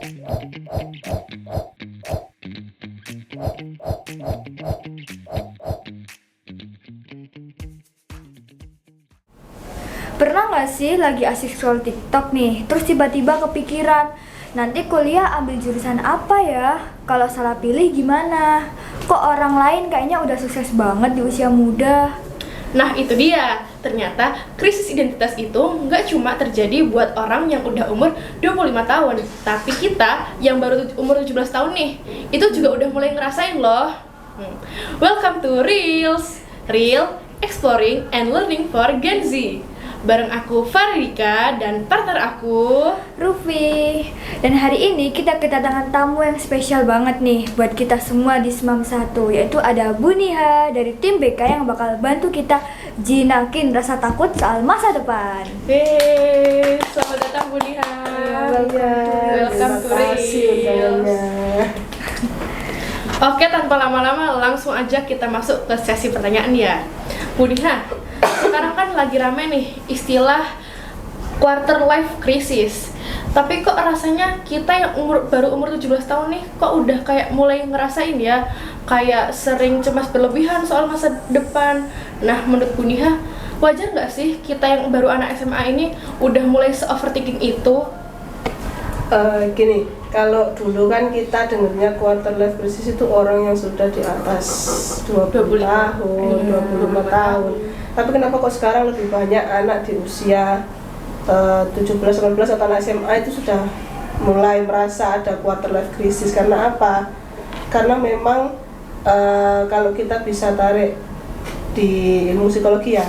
Pernah nggak sih lagi asik scroll TikTok nih, terus tiba-tiba kepikiran, nanti kuliah ambil jurusan apa ya? Kalau salah pilih gimana? Kok orang lain kayaknya udah sukses banget di usia muda? Nah itu dia, ternyata krisis identitas itu nggak cuma terjadi buat orang yang udah umur 25 tahun, tapi kita yang baru umur 17 tahun nih, itu juga udah mulai ngerasain loh. Welcome to Reels, Real Exploring and Learning for Gen Z. Bareng aku Faridika dan partner aku Rufi. Dan hari ini kita kedatangan tamu yang spesial banget nih buat kita semua di SMAM 1, yaitu ada Bu Niha dari tim BK yang bakal bantu kita jinakin rasa takut soal masa depan. Yeay, selamat datang Bu Niha. Welcome to Reels. Oke, tanpa lama-lama langsung aja kita masuk ke sesi pertanyaan ya. Bu Niha, sekarang kan lagi rame nih istilah quarter life crisis. Tapi kok rasanya kita yang baru umur 17 tahun nih kok udah kayak mulai ngerasain ya, kayak sering cemas berlebihan soal masa depan. Nah, menurut Bu Niha, wajar nggak sih kita yang baru anak SMA ini udah mulai se-overthinking itu? Gini, kalau dulu kan kita dengarnya quarter life crisis itu orang yang sudah di atas 20 tahun, 25 tahun. Tapi kenapa kok sekarang lebih banyak anak di usia 17-18 atau anak SMA itu sudah mulai merasa ada quarter life crisis? Karena apa? Karena memang kalau kita bisa tarik di ilmu psikologi ya,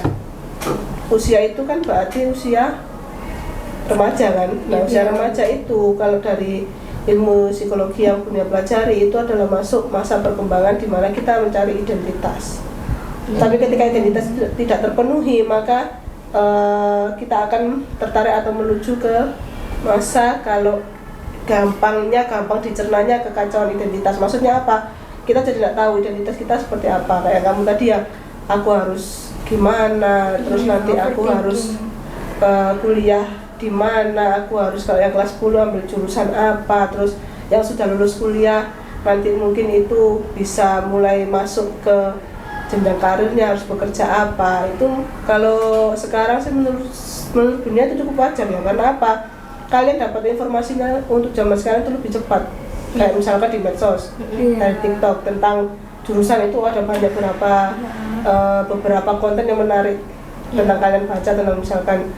usia itu kan berarti usia remaja kan. Nah, usia remaja itu kalau dari ilmu psikologi yang punya pelajari itu adalah masuk masa perkembangan di mana kita mencari identitas. Tapi ketika identitas tidak terpenuhi, maka kita akan tertarik atau menuju ke masa kalau gampang dicernanya kekacauan identitas. Maksudnya apa? Kita jadi tidak tahu identitas kita seperti apa. Kayak kamu tadi ya, aku harus gimana, terus nanti aku harus kuliah di mana, aku harus kalau yang kelas 10 ambil jurusan apa, terus yang sudah lulus kuliah nanti mungkin itu bisa mulai masuk ke jenjang karirnya, harus bekerja apa. Itu kalau sekarang sih menurut dunia itu cukup wajar ya. Karena apa? Kalian dapat informasinya untuk zaman sekarang itu lebih cepat. Kayak misalkan di medsos, dari TikTok tentang jurusan itu ada banyak beberapa konten yang menarik tentang kalian baca, tentang misalkan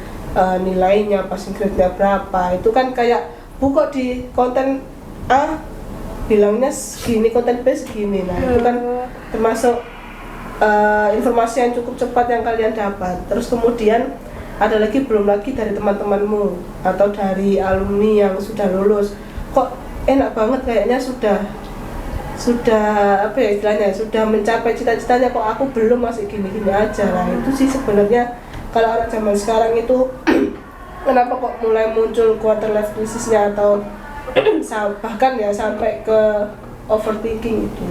nilainya, passing grade-nya berapa. Itu kan kayak buka di konten A bilangnya segini, konten B segini. Nah, itu kan termasuk informasi yang cukup cepat yang kalian dapat. Terus kemudian ada lagi, belum lagi dari teman-temanmu atau dari alumni yang sudah lulus. Kok enak banget kayaknya sudah apa ya istilahnya, sudah mencapai cita-citanya, kok aku belum, masih gini-gini aja. Nah, itu sih sebenarnya kalau anak zaman sekarang itu kenapa kok mulai muncul quarter life crisisnya atau bahkan ya sampai ke overthinking itu.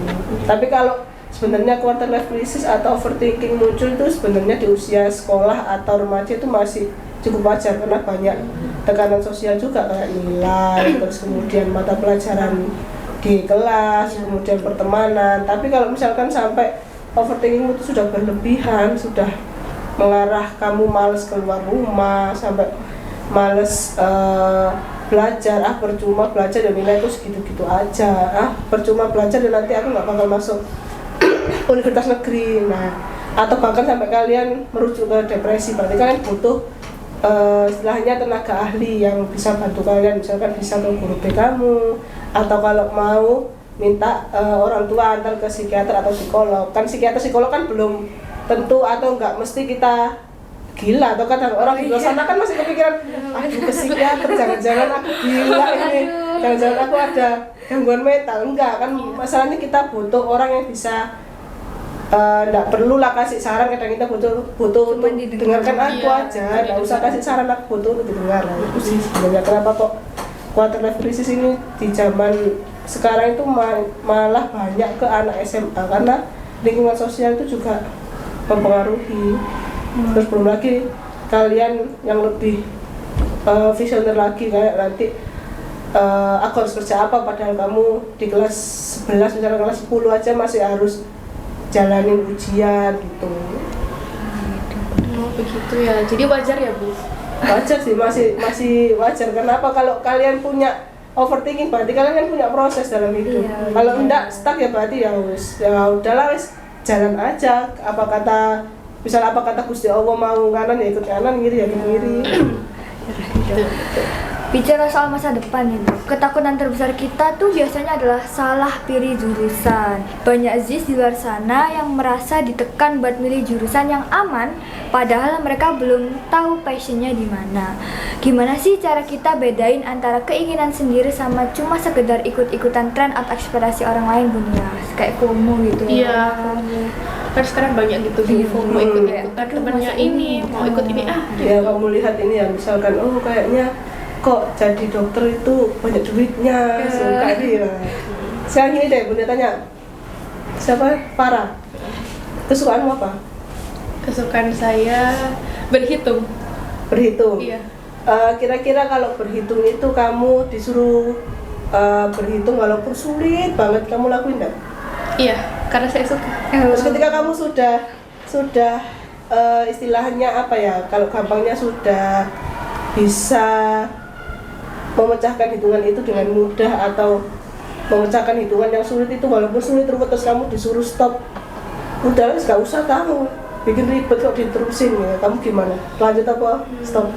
Tapi kalau sebenarnya quarter life crisis atau overthinking muncul itu sebenarnya di usia sekolah atau remaja itu masih cukup wajar, karena banyak tekanan sosial juga kayak nilai, terus kemudian mata pelajaran di kelas, kemudian pertemanan. Tapi kalau misalkan sampai overthinking itu sudah berlebihan, sudah mengarah kamu males keluar rumah, sampai males belajar, percuma belajar dan nilai itu segitu-gitu aja, percuma belajar dan nanti aku nggak bakal masuk universitas negeri. Nah, atau bahkan sampai kalian merujuk ke depresi. Berarti kalian butuh istilahnya tenaga ahli yang bisa bantu kalian, misalkan bisa ke guru BK kamu, atau kalau mau minta orang tua antar ke psikiater atau psikolog. Kan psikiater psikolog kan belum tentu atau enggak mesti kita gila, atau kan orang di luar sana kan masih kepikiran, aduh ke psikiater, jangan-jangan aku gila ini, jangan-jangan aku ada gangguan mental. Enggak, kan masalahnya kita butuh orang yang bisa enggak perlulah kasih saran, kadang kita butuh untuk dengarkan aku aja, enggak usah kasih saran, aku butuh untuk didengar. Nah, itu sih sebenarnya kenapa kok quarter life crisis ini di zaman sekarang itu malah banyak ke anak SMA, karena lingkungan sosial itu juga mempengaruhi. Terus belum lagi kalian yang lebih visioner lagi, kayak nanti aku harus kerja apa, padahal kamu di kelas 11 misalnya kelas 10 aja masih harus jalanin ujian gitu. Oh begitu ya, jadi wajar ya Bu? Wajar sih, masih wajar. Kenapa? Kalau kalian punya overthinking berarti kalian kan punya proses dalam hidup. Iya, Kalau iya. enggak stuck ya berarti ya wis, ya udahlah wis, jalan aja. Misal apa kata Gusti Allah mau kanan ya ikut kanan, kiri ya ikut kiri. Bicara soal masa depan nih, Bu. Ketakutan terbesar kita tuh biasanya adalah salah pilih jurusan. Banyak Zis di luar sana yang merasa ditekan buat milih jurusan yang aman, padahal mereka belum tahu passionnya di mana. Gimana sih cara kita bedain antara keinginan sendiri sama cuma sekedar ikut-ikutan tren atau ekspektasi orang lain, Bu Nia? Kayak FOMO gitu ya. Iya, kan sekarang banyak gitu Iya. FOMO ikut-ikutan Aduh, temennya masa ini, ini? mau ikut ini Ya kamu lihat ini ya, misalkan oh kayaknya kok jadi dokter itu banyak duitnya, suka dia. Sekarang gini deh, Bunda tanya, siapa? Farah. Kesukaanmu apa? Kesukaan saya berhitung. Berhitung. Iya. Kira-kira kalau berhitung itu kamu disuruh berhitung walaupun sulit banget, kamu lakuin nggak? Iya, karena saya suka. Terus ketika kamu sudah istilahnya apa ya? Kalau gampangnya sudah bisa memecahkan hitungan itu dengan mudah atau memecahkan hitungan yang sulit itu walaupun sulit ruwet terus kamu disuruh stop, udah nggak usah kamu bikin ribet kok diterusin ya, kamu gimana? Lanjut apa? Stop?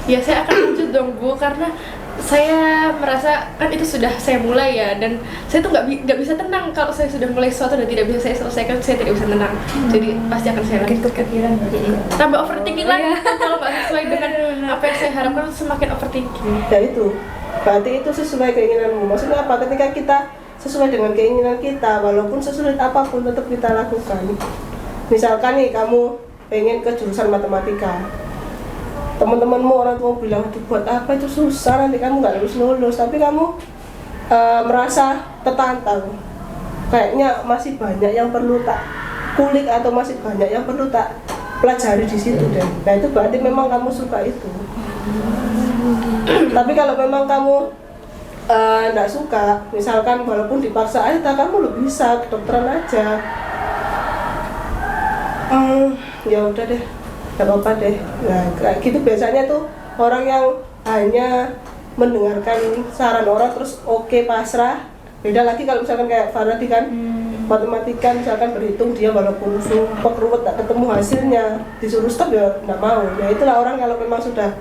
Ya saya akan lanjut dong Bu, karena saya merasa kan itu sudah saya mulai ya, dan saya tuh nggak bisa tenang kalau saya sudah mulai sesuatu dan tidak bisa saya selesaikan, saya tidak bisa tenang. Jadi pasti akan saya Makin lanjutkan. kepikiran berarti. Tambah overthinking lagi kalau nggak sesuai dengan apa yang saya harapkan, semakin overthinking. Ya itu, berarti itu sesuai keinginanmu. Maksudnya apa? Ketika kita sesuai dengan keinginan kita, walaupun sesulit apapun tetap kita lakukan. Misalkan nih kamu pengen ke jurusan matematika, teman-temanmu orang tua bilang aduh buat apa itu susah, nanti kamu nggak lulus, tapi kamu merasa tertantang, kayaknya masih banyak yang perlu tak kulik atau masih banyak yang perlu tak pelajari di situ deh. Nah itu berarti memang kamu suka itu. Tapi kalau memang kamu nggak suka, misalkan walaupun dipaksa aja, kamu lo bisa kedokteran aja. Ya udah deh, gak apa-apa deh. Nah kayak gitu biasanya tuh orang yang hanya mendengarkan saran orang terus oke, pasrah. Beda lagi kalau misalkan kayak Faradi kan matematika misalkan berhitung, dia walaupun sumpah ruwet tak ketemu hasilnya disuruh stop ya nggak mau. Ya itulah orang kalau memang sudah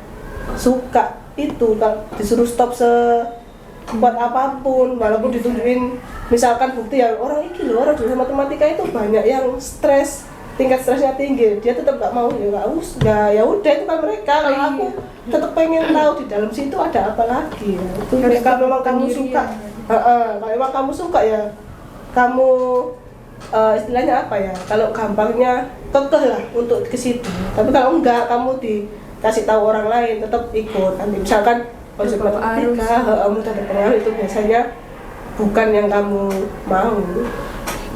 suka itu kan disuruh stop sekuat apapun, walaupun ditunjukin misalkan bukti ya orang ini loh, orang jurusan matematika itu banyak yang stres, tingkat stresnya tinggi, dia tetap nggak mau. Ya nggak usah, ya udah itu kan mereka. Kalau aku tetap pengen tahu di dalam situ ada apa lagi ya. Itu mereka memang kamu suka. Kalau memang kamu suka ya kamu istilahnya apa ya, kalau gampangnya kekeh lah untuk ke situ. Tapi kalau enggak, kamu dikasih tahu orang lain tetap ikut. Nanti misalkan konsep matematika kamu terpengaruh, itu biasanya bukan yang kamu mau.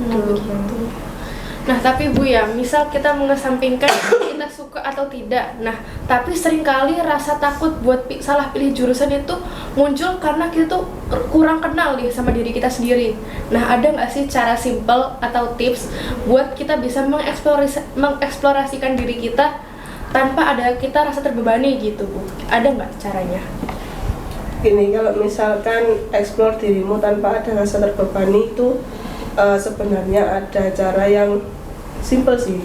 Begitu. Nah tapi Bu ya, misal kita mengesampingkan kita suka atau tidak, nah tapi seringkali rasa takut buat salah pilih jurusan itu muncul karena kita tuh kurang kenal nih sama diri kita sendiri. Nah ada nggak sih cara simple atau tips buat kita bisa mengeksplorasikan diri kita tanpa ada kita rasa terbebani gitu Bu? Ada nggak caranya? Gini, kalau misalkan explore dirimu tanpa ada rasa terbebani itu sebenarnya ada cara yang simple sih.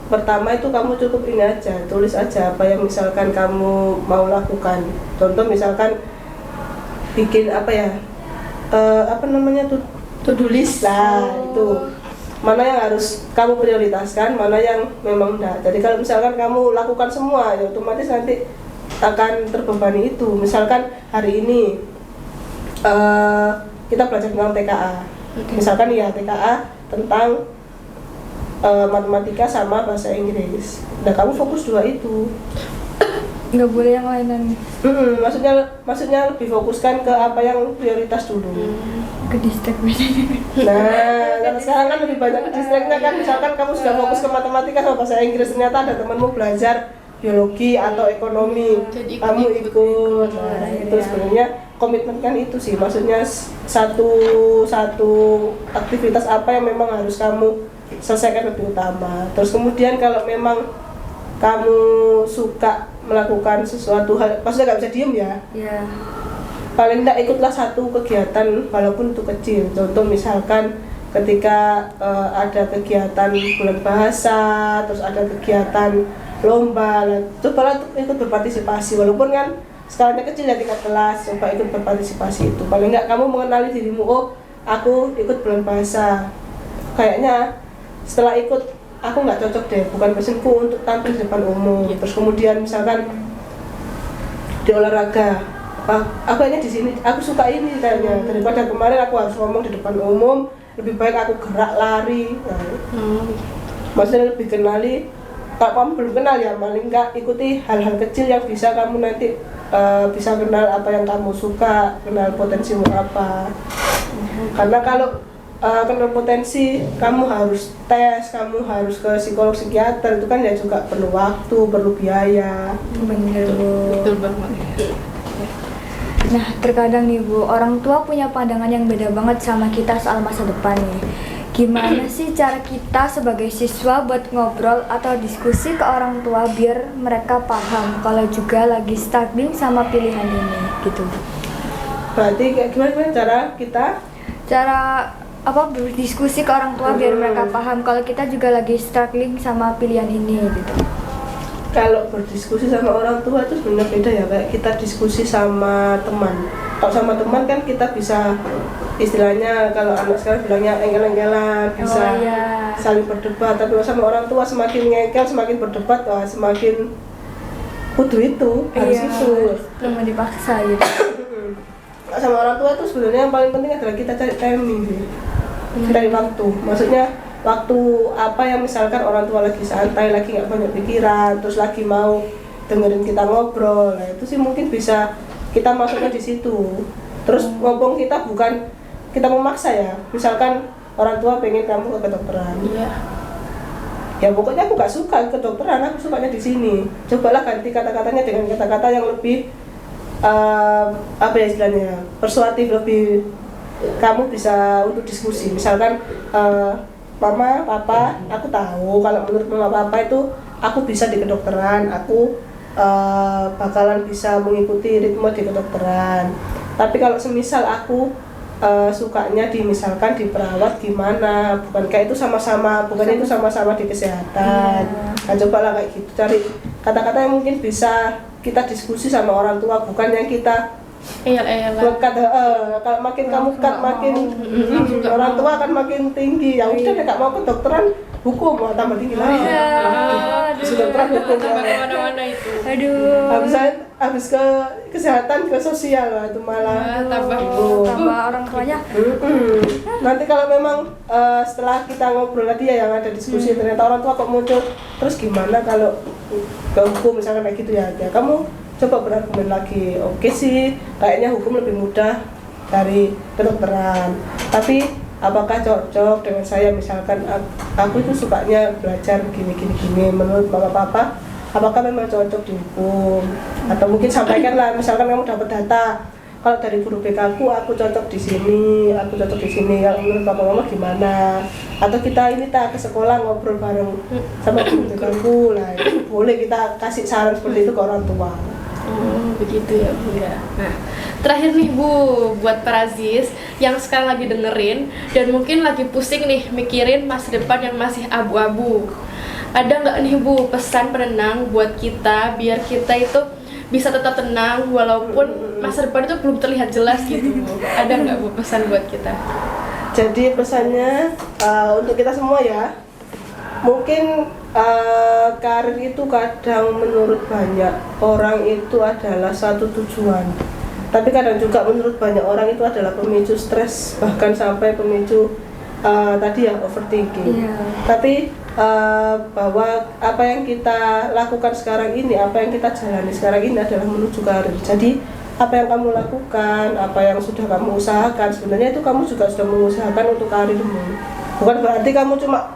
Pertama itu kamu cukup ini aja, tulis aja apa yang misalkan kamu mau lakukan. Contoh misalkan bikin apa ya, apa namanya tuh, to-do list lah. Itu mana yang harus kamu prioritaskan, mana yang memang enggak. Jadi kalau misalkan kamu lakukan semua ya otomatis nanti akan terbebani itu. Misalkan hari ini kita belajar tentang TKA. Misalkan ya TKA tentang matematika sama bahasa Inggris. Nah kamu fokus dua itu. Nggak boleh yang lainan. Maksudnya lebih fokuskan ke apa yang prioritas dulu. Ke distract biasanya. Nah kalau sekarang kan lebih banyak distractnya kan. Misalkan kamu sudah fokus ke matematika sama bahasa Inggris, ternyata ada temanmu belajar biologi atau ekonomi, Jadi kamu ikut. Nah, itu sebenarnya komitmen kan itu sih, maksudnya satu aktivitas apa yang memang harus kamu selesaikan lebih utama. Terus kemudian kalau memang kamu suka melakukan sesuatu hal, maksudnya nggak bisa diem ya. Iya. Paling tidak ikutlah satu kegiatan walaupun itu kecil. Contoh misalkan ketika ada kegiatan bulan bahasa, terus ada kegiatan lomba, cobalah ikut berpartisipasi walaupun kan skalanya kecil ya tingkat kelas, coba ikut berpartisipasi itu. Paling nggak kamu mengenali dirimu, oh aku ikut bulan bahasa, kayaknya setelah ikut aku nggak cocok deh, bukan passionku untuk tampil di depan umum. Terus kemudian misalkan di olahraga, aku kayaknya di sini aku suka ini kayaknya, daripada kemarin aku harus ngomong di depan umum, lebih baik aku gerak lari. Nah, maksudnya lebih kenali. Kalau kamu belum kenal ya, paling nggak ikuti hal-hal kecil yang bisa kamu nanti bisa kenal apa yang kamu suka, kenal potensimu apa. Karena kalau kenal potensi, kamu harus tes, kamu harus ke psikolog psikiater, itu kan ya juga perlu waktu, perlu biaya. Bener Bu. Betul banget. Nah, terkadang nih Bu, orang tua punya pandangan yang beda banget sama kita soal masa depan nih. Gimana sih cara kita sebagai siswa buat ngobrol atau diskusi ke orang tua biar mereka paham kalau juga lagi struggling sama pilihan ini gitu. Berarti kayak gimana cara kita? Cara apa berdiskusi ke orang tua biar mereka paham kalau kita juga lagi struggling sama pilihan ini gitu. Kalau berdiskusi sama orang tua itu sebenarnya beda ya, kayak kita diskusi sama teman. Kalau sama teman kan kita bisa istilahnya, kalau anak sekarang bilangnya engkel-engkelan, bisa saling berdebat. Tapi kalau sama orang tua semakin ngengkel, semakin berdebat, wah semakin kudu itu, harus itu. Cuma dipaksa gitu. Sama orang tua itu sebenarnya yang paling penting adalah kita cari timing sih. Cari waktu, maksudnya waktu apa yang misalkan orang tua lagi santai, lagi nggak banyak pikiran, terus lagi mau dengerin kita ngobrol, nah itu sih mungkin bisa kita masuknya di situ. Terus ngomong kita bukan kita memaksa ya, misalkan orang tua pengen kamu ke kedokteran, ya pokoknya aku gak suka ke kedokteran, aku sukanya di sini. Cobalah ganti kata-katanya dengan kata-kata yang lebih apa ya istilahnya, persuasif, lebih kamu bisa untuk diskusi. Misalkan mama, papa, aku tahu kalau menurut mama papa itu aku bisa di kedokteran, aku bakalan bisa mengikuti ritme di kedokteran. Tapi kalau semisal aku sukanya misalkan di perawat gimana, bukankah itu sama-sama, bukannya itu sama-sama di kesehatan. Nah cobalah kayak gitu, cari kata-kata yang mungkin bisa kita diskusi sama orang tua, bukan yang kita kalau makin kamu cut makin orang tua akan makin tinggi. Ya udah nggak mau ke dokteran hukum, mau tambah tinggi lagi. Kedokteran hukum Mana-mana itu. Aduh. Habis ke kesehatan, ke sosial lah itu malah tambah orang tuanya. Nanti kalau memang setelah kita ngobrol tadi ya yang ada diskusi, ternyata orang tua kok muncul, terus gimana kalau ke hukum misalkan kayak gitu ya, kamu coba berargumen lagi. Oke sih, kayaknya hukum lebih mudah dari kedokteran, tapi apakah cocok dengan saya? Misalkan aku itu sukanya belajar gini menurut mama papa, apakah memang cocok di hukum? Atau mungkin sampaikanlah, misalkan kamu dapat data, kalau dari guru BK aku cocok di sini, kalau menurut papa mama gimana? Atau kita ke sekolah ngobrol bareng sama guru BK aku, lah itu boleh kita kasih saran seperti itu ke orang tua. Begitu ya Bu ya. Nah, terakhir nih Bu, buat para Aziz yang sekarang lagi dengerin dan mungkin lagi pusing nih mikirin masa depan yang masih abu-abu. Ada nggak nih Bu pesan penenang buat kita biar kita itu bisa tetap tenang walaupun masa depan itu belum terlihat jelas gitu Bu? Ada nggak Bu pesan buat kita? Jadi pesannya untuk kita semua ya, mungkin karir itu kadang menurut banyak orang itu adalah satu tujuan, tapi kadang juga menurut banyak orang itu adalah pemicu stres, bahkan sampai pemicu tadi ya overthinking. Tapi bahwa apa yang kita lakukan sekarang ini, apa yang kita jalani sekarang ini adalah menuju karir. Jadi apa yang kamu lakukan, apa yang sudah kamu usahakan, sebenarnya itu kamu juga sudah mengusahakan untuk karirmu. Bukan berarti kamu cuma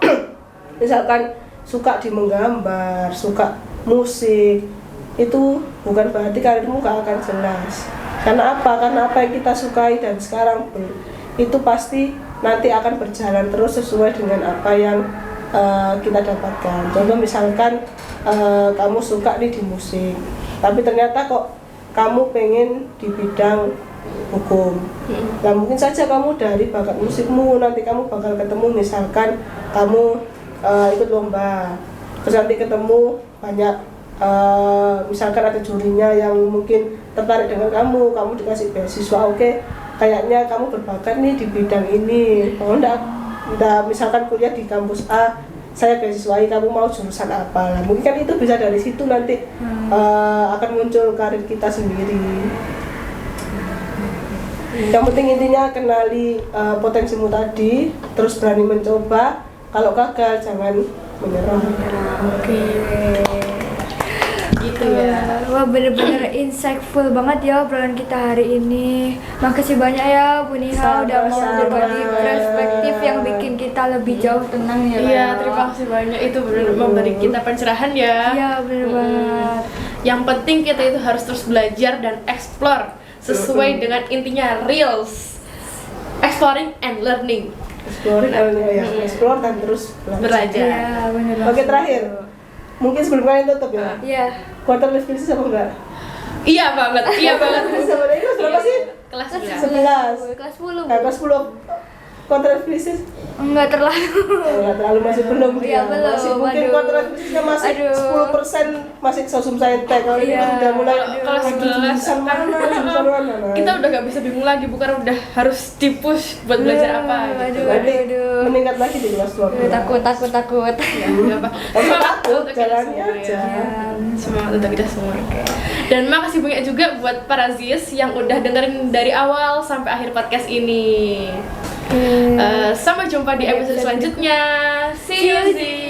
misalkan suka di menggambar, suka musik, itu bukan berarti karirmu gak akan jelas. Karena apa? Karena apa yang kita sukai dan sekarang itu pasti nanti akan berjalan terus sesuai dengan apa yang kita dapatkan. Contoh misalkan kamu suka nih di musik, tapi ternyata kok kamu pengen di bidang hukum. Nah mungkin saja kamu dari bakat musikmu nanti kamu bakal ketemu misalkan kamu ikut lomba, terus nanti ketemu banyak misalkan ada jurinya yang mungkin tertarik dengan kamu dikasih beasiswa, oke, kayaknya kamu berbakat nih di bidang ini. Kalau udah misalkan kuliah di kampus A, saya beasiswai, kamu mau jurusan apa? Nah, mungkin kan itu bisa dari situ nanti akan muncul karir kita sendiri. Yang penting intinya kenali potensimu tadi, terus berani mencoba. Kalau gagal jangan menyerah. Oke. Gitu ya. Wah bener-bener insightful banget ya obrolan kita hari ini. Makasih banyak ya Bu Niha udah mau Sama-sama. berbagi perspektif yang bikin kita lebih jauh tenang ya. Iya, terima kasih banyak, itu benar memberi kita pencerahan ya. Iya bener banget. Yang penting kita itu harus terus belajar dan explore sesuai dengan intinya reels, exploring and learning. Explore dan terus belajar. Iya bener banget. Oke, terakhir. Mungkin sebelum kalian tutup ya. Iya. Quarter life crisis apa enggak? Iya banget. Sebenarnya itu berapa sih? Kelas 11. Kelas 10. Kelas 10 quarter life crisis. Enggak terlalu. Enggak terlalu, masih belum Iya, belum. Masih mungkin Aduh. quarter life crisisnya masih Aduh. 10% masih sosum saintek. Kalau ini Iya. udah mulai Kelas 11 jurusan mana, jurusan mana. Nah, kita udah gak bisa bingung lagi, bukan udah harus dipush buat belajar apa gitu. Aduh. nanti meningkat lagi di kelas 12. Takut. Ya, nggak apa. Jangan takut, untuk kita jalani semua, aja. ya. Semangat untuk kita semua. Dan makasih banyak juga buat para Ziz yang udah dengerin dari awal sampai akhir podcast ini. Sampai jumpa di episode selanjutnya. See you, Ziz.